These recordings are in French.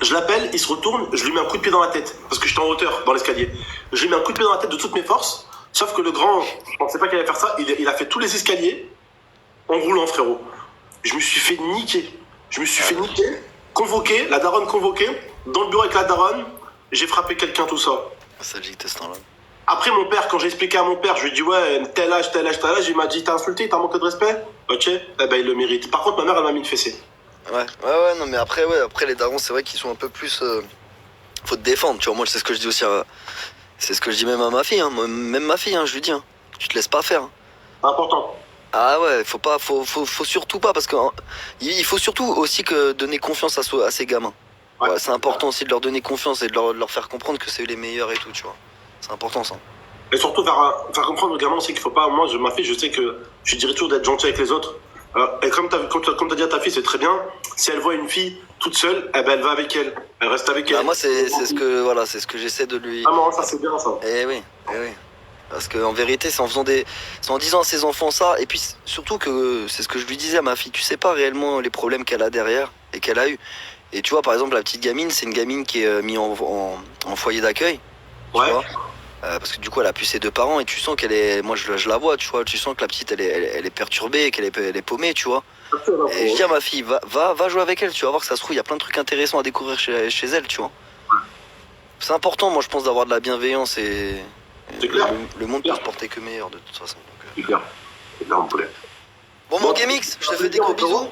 Je l'appelle, il se retourne, je lui mets un coup de pied dans la tête. Parce que j'étais en hauteur, dans l'escalier. Je lui mets un coup de pied dans la tête de toutes mes forces. Sauf que le grand, je pensais pas qu'il allait faire ça. Il a fait tous les escaliers en roulant, frérot. Je me suis fait niquer. Je me suis fait niquer. Convoqué, la daronne convoquée. Dans le bureau avec la daronne, j'ai frappé quelqu'un, tout ça. Ça dit que t'es ce temps-là. Après, mon père, quand j'ai expliqué à mon père, je lui ai dit, ouais, tel âge, tel âge, tel âge, il m'a dit, t'as insulté, t'as manqué de respect? Ok, eh ben, il le mérite. Par contre, ma mère, elle m'a mis une fessée. Ouais, non, mais après, les darons, c'est vrai qu'ils sont un peu plus. Faut te défendre, tu vois. Moi, c'est ce que je dis aussi c'est ce que je dis même à ma fille, hein. Même ma fille, hein, je lui dis, hein. Tu te laisses pas faire. Hein. Important. Ah ouais, faut surtout pas, parce que il faut surtout aussi que donner confiance à ces gamins. Ouais. Ouais, c'est important aussi de leur donner confiance et de leur faire comprendre que c'est eux les meilleurs et tout, tu vois. C'est important ça. Et surtout, faire comprendre aux gamins aussi qu'il faut pas. Moi, ma fille, je sais que je dirais toujours d'être gentil avec les autres. Et comme t'as dit à ta fille, c'est très bien. Si elle voit une fille toute seule, eh ben, elle va avec elle. Elle reste avec elle. Moi, c'est ce que j'essaie de lui. Ah, non, ça, c'est bien, ça. Eh oui. Parce qu'en vérité, c'est en disant à ses enfants ça, et puis surtout que c'est ce que je lui disais à ma fille, tu sais pas réellement les problèmes qu'elle a derrière et qu'elle a eu. Et tu vois, par exemple, la petite gamine, c'est une gamine qui est mise en foyer d'accueil. Tu vois parce que du coup, elle a plus ses deux parents et tu sens qu'elle est. Moi, je la vois, tu vois, tu sens que la petite, elle est perturbée, qu'elle est paumée, tu vois. Et je dis à ma fille, va jouer avec elle, tu vas voir que ça se trouve, il y a plein de trucs intéressants à découvrir chez elle, tu vois. C'est important, moi, je pense, d'avoir de la bienveillance et. C'est clair. Le monde peut se porter que meilleur de toute façon. C'est clair. C'est clair, mon poulet. Bon, mon GameX, je te fais des gros bisous.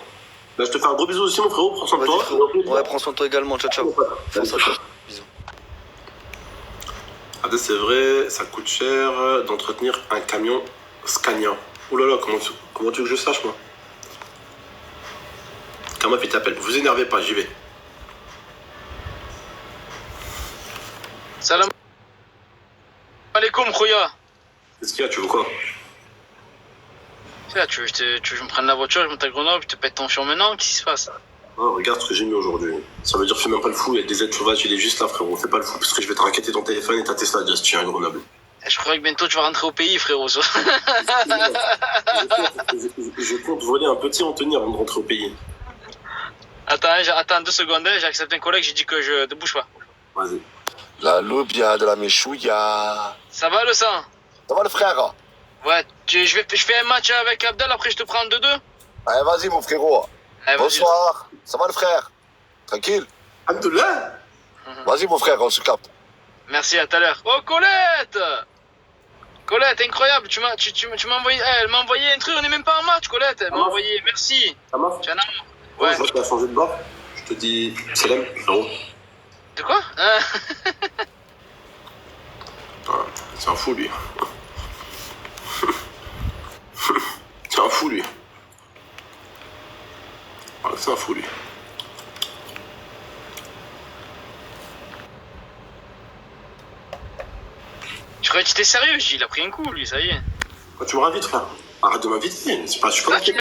Là, je te fais un gros bisou aussi, mon frérot. Prends soin de toi. Ouais, prends soin de toi également. Ciao, ciao. Force à toi. Bisous. Ah, c'est vrai, ça coûte cher d'entretenir un camion Scania. Ouh là là, comment tu veux que je sache, moi? Comment il t'appelle? Vous énervez pas, j'y vais. Salam alaikum, Khoya. Qu'est-ce qu'il y a? Tu veux quoi? Tu veux que je me prenne la voiture, je monte à Grenoble, je te pète ton fion maintenant? Qu'est-ce qui se passe? Oh, regarde ce que j'ai mis aujourd'hui. Ça veut dire fais même pas le fou, il y a des aides sauvages, il est juste là, frérot. Fais pas le fou, parce que je vais te raqueter ton téléphone et ta Tesla Just tiens à Grenoble. Je croyais que bientôt tu vas rentrer au pays, frérot. Je compte voler un petit Anthony avant de rentrer au pays. Attends 2 secondes, j'ai accepté un collègue, j'ai dit que je ne bouge pas. Vas-y. La lobia de la méchouilla. Ça va le sang? Ça va le frère? Ouais, je fais un match avec Abdel, après je te prends 2-2. Allez, vas-y mon frérot. Allez, Bonsoir. Ça va le frère? Tranquille? Abdullah. Vas-y mon frère, on se capte. Merci, à tout à l'heure. Oh, Colette! Colette, incroyable, tu m'as envoyé, elle m'a envoyé un truc, on n'est même pas en match, Colette, elle m'a envoyé, merci. Ça marche? Tu as un amour. Ouais. Ouais. Je vois que t'as changé de bord. Je te dis salam, frérot. De quoi? C'est un fou, lui. C'est un fou, lui. C'est un fou, lui. Je croyais que tu étais sérieux, il a pris un coup, lui, ça y est. Tu me ravites, frère. Arrête de m'inviter. C'est pas, je suis pas